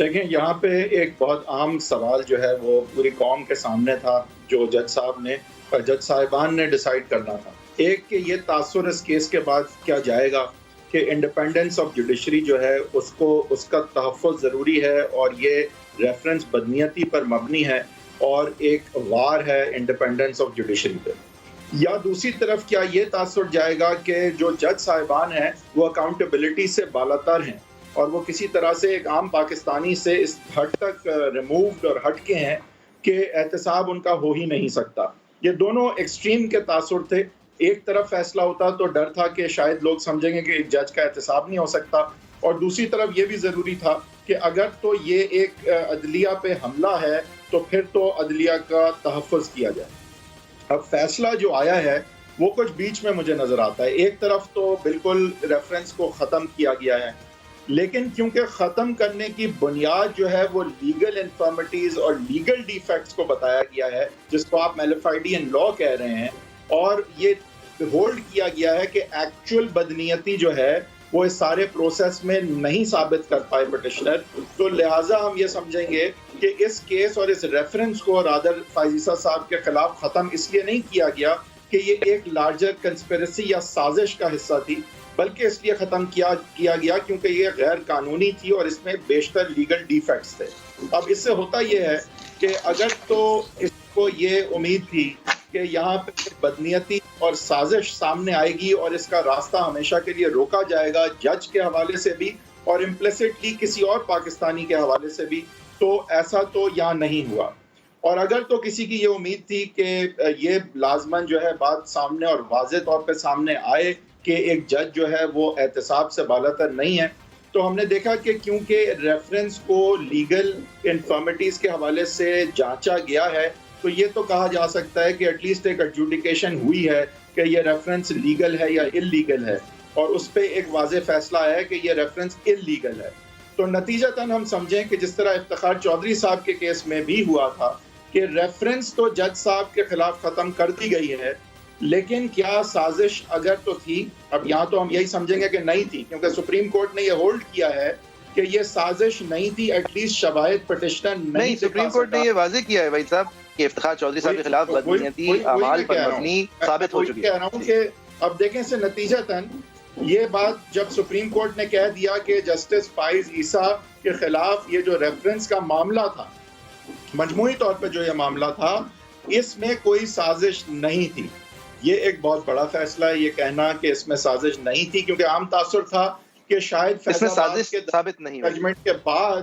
دیکھیں یہاں پہ ایک بہت عام سوال جو ہے وہ پوری قوم کے سامنے تھا، جو جج صاحبان نے ڈیسائیڈ کرنا تھا۔ ایک کہ یہ تاثر اس کیس کے بعد کیا جائے گا کہ انڈیپینڈنس آف جوڈیشری جو ہے اس کا تحفظ ضروری ہے، اور یہ ریفرنس بدنیتی پر مبنی ہے اور ایک وار ہے انڈیپینڈنس آف جوڈیشری پہ، یا دوسری طرف کیا یہ تاثر جائے گا کہ جو جج صاحبان ہیں وہ اکاؤنٹیبلٹی سے بالاتر ہیں اور وہ کسی طرح سے ایک عام پاکستانی سے اس حد تک ریمووڈ اور ہٹ کے ہیں کہ احتساب ان کا ہو ہی نہیں سکتا۔ یہ دونوں ایکسٹریم کے تاثر تھے۔ ایک طرف فیصلہ ہوتا تو ڈر تھا کہ شاید لوگ سمجھیں گے کہ ایک جج کا احتساب نہیں ہو سکتا، اور دوسری طرف یہ بھی ضروری تھا کہ اگر تو یہ ایک عدلیہ پہ حملہ ہے تو پھر تو عدلیہ کا تحفظ کیا جائے۔ اب فیصلہ جو آیا ہے وہ کچھ بیچ میں مجھے نظر آتا ہے۔ ایک طرف تو بالکل ریفرنس کو ختم کیا گیا ہے، لیکن کیونکہ ختم کرنے کی بنیاد جو ہے وہ لیگل انفرمٹیز اور لیگل ڈیفیکٹس کو بتایا گیا ہے، جس کو آپ میلیفائڈی ان لا کہہ رہے ہیں، اور یہ ہولڈ کیا گیا ہے کہ ایکچوئل بدنیتی جو ہے وہ اس سارے پروسیس میں نہیں ثابت کر پائے پٹیشنر، تو لہٰذا ہم یہ سمجھیں گے کہ اس کیس اور اس ریفرنس کو رادر فائزیسا صاحب کے خلاف ختم اس لیے نہیں کیا گیا کہ یہ ایک لارجر کنسپیرسی یا سازش کا حصہ تھی، بلکہ اس لیے ختم کیا گیا کیونکہ یہ غیر قانونی تھی اور اس میں بیشتر لیگل ڈیفیکٹس تھے۔ اب اس سے ہوتا یہ ہے کہ اگر تو اس کو یہ امید تھی کہ یہاں پہ بدنیتی اور سازش سامنے آئے گی اور اس کا راستہ ہمیشہ کے لیے روکا جائے گا جج کے حوالے سے بھی اور امپلیسٹلی کسی اور پاکستانی کے حوالے سے بھی، تو ایسا تو یہاں نہیں ہوا۔ اور اگر تو کسی کی یہ امید تھی کہ یہ لازماً جو ہے بات سامنے اور واضح طور پہ سامنے آئے کہ ایک جج جو ہے وہ احتساب سے بالاتر نہیں ہے، تو ہم نے دیکھا کہ کیونکہ ریفرنس کو لیگل انفرمٹیز کے حوالے سے جانچا گیا ہے، تو یہ تو کہا جا سکتا ہے کہ ایٹ لیسٹ ایک ایڈجوڈیکیشن ہوئی ہے کہ یہ ریفرنس لیگل ہے یا اللیگل ہے، اور اس پہ ایک واضح فیصلہ ہے کہ یہ ریفرنس اللیگل ہے۔ تو نتیجتاً ہم سمجھیں کہ جس طرح افتخار چودھری صاحب کے کیس میں بھی ہوا تھا کہ ریفرنس تو جج صاحب کے خلاف ختم کر دی گئی ہے، لیکن کیا سازش اگر تو تھی، اب یہاں تو ہم یہی سمجھیں گے کہ نہیں تھی، کیونکہ سپریم کورٹ نے یہ ہولڈ کیا ہے کہ یہ سازش نہیں تھی، ایٹ لیسٹ شواہد پٹیشنر نہیں سپریم کورٹ نے یہ واضح کیا ہے بھائی صاحب کہ افتخار چودھری صاحب کے خلاف بدنیتی اعمال پر مبنی ثابت ہو چکی ہے۔ کہہ رہا ہوں کہ اب دیکھیں سے نتیجتاً یہ بات جب سپریم کورٹ نے کہہ دیا کہ جسٹس فائز عیسیٰ کے خلاف یہ جو ریفرنس کا معاملہ تھا، مجموعی طور پہ جو یہ معاملہ تھا، اس میں کوئی سازش نہیں تھی، یہ ایک بہت بڑا فیصلہ ہے یہ کہنا کہ اس میں سازش نہیں تھی، کیونکہ عام تاثر تھا کہ شاید اس میں سازش ثابت نہیں ہوئی، ججمنٹ کے بعد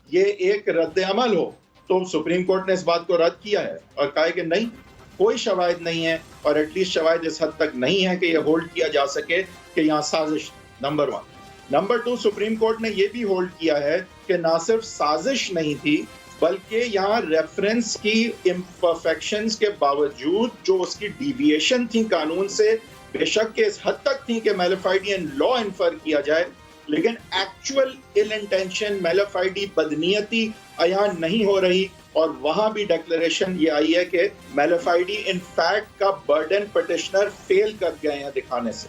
یہ ایک رد عمل ہو، تو سپریم کورٹ نے اس بات کو رد کیا ہے اور کہا کہ نہیں، کوئی شواہد نہیں ہے، اور ایٹ لیسٹ شواہد اس حد تک نہیں ہے کہ یہ ہولڈ کیا جا سکے کہ یہاں سازش، نمبر 1۔ نمبر 2، سپریم کورٹ نے یہ بھی ہولڈ کیا ہے کہ نہ صرف سازش نہیں تھی بلکہ یہاں ریفرنس کی امپرفیکشنز کے باوجود جو اس کی ڈیویشن تھی قانون سے، بے شک کہ اس حد تک تھی کہ میلیفائڈین لا انفر کیا جائے، لیکن ایکچوئل ال انٹینشن میلیفائڈی بدنیتی عیاں نہیں ہو رہی، اور وہاں بھی ڈکلیریشن یہ آئی ہے کہ میلیفائڈی ان فیکٹ کا برڈن پٹیشنر فیل کر گئے ہیں دکھانے سے۔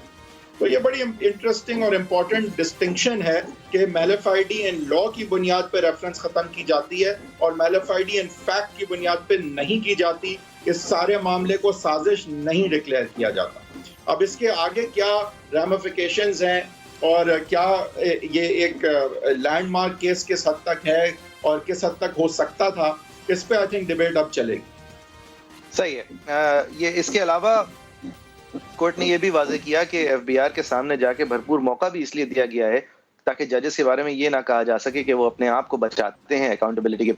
تو یہ بڑی انٹرسٹنگ اور امپورٹنٹ ڈسٹنکشن ہے کہ میلیفائڈی ان لا کی بنیاد پہ ریفرنس ختم کی جاتی ہے اور میلیفائڈی ان فیکٹ کی بنیاد پہ نہیں کی جاتی، اس سارے معاملے کو سازش نہیں ڈکلیئر کیا جاتا۔ اب اس کے آگے کیا ریمیفیکیشنز ہیں اور کیا یہ ایک لینڈ مارک کیس کس حد تک ہے اور کس حد تک ہو سکتا تھا، اس پہ آئی تھنک ڈیبیٹ اب چلے گی۔ صحیح ہے۔ یہ اس کے علاوہ کورٹ نے یہ بھی واضح کیا کہ ایف بی آر کے سامنے جا کے بھرپور موقع بھی اس لیے دیا گیا ہے تاکہ ججز کے بارے میں یہ نہ کہا جا سکے کہ وہ اپنے آپ کو بچاتے ہیں اکاؤنٹیبلٹی کے،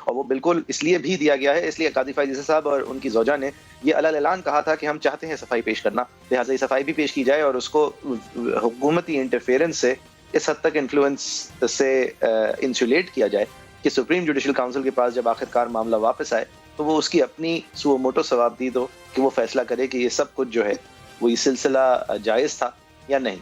اور وہ بالکل اس لیے بھی دیا گیا ہے، اس لیے قاضی فائز عیسیٰ صاحب اور ان کی زوجہ نے یہ اعلان کہا تھا کہ ہم چاہتے ہیں صفائی پیش کرنا، لہٰذا یہ صفائی بھی پیش کی جائے اور اس کو حکومتی انٹرفیئرنس سے اس حد تک انفلوئنس سے انسولیٹ کیا جائے کہ سپریم جوڈیشل کاؤنسل کے پاس جب آخر کار معاملہ واپس آئے تو وہ اس کی اپنی سو موٹو ثواب دی، تو کہ وہ فیصلہ کرے کہ یہ سب کچھ جو ہے وہ یہ سلسلہ جائز تھا یا نہیں۔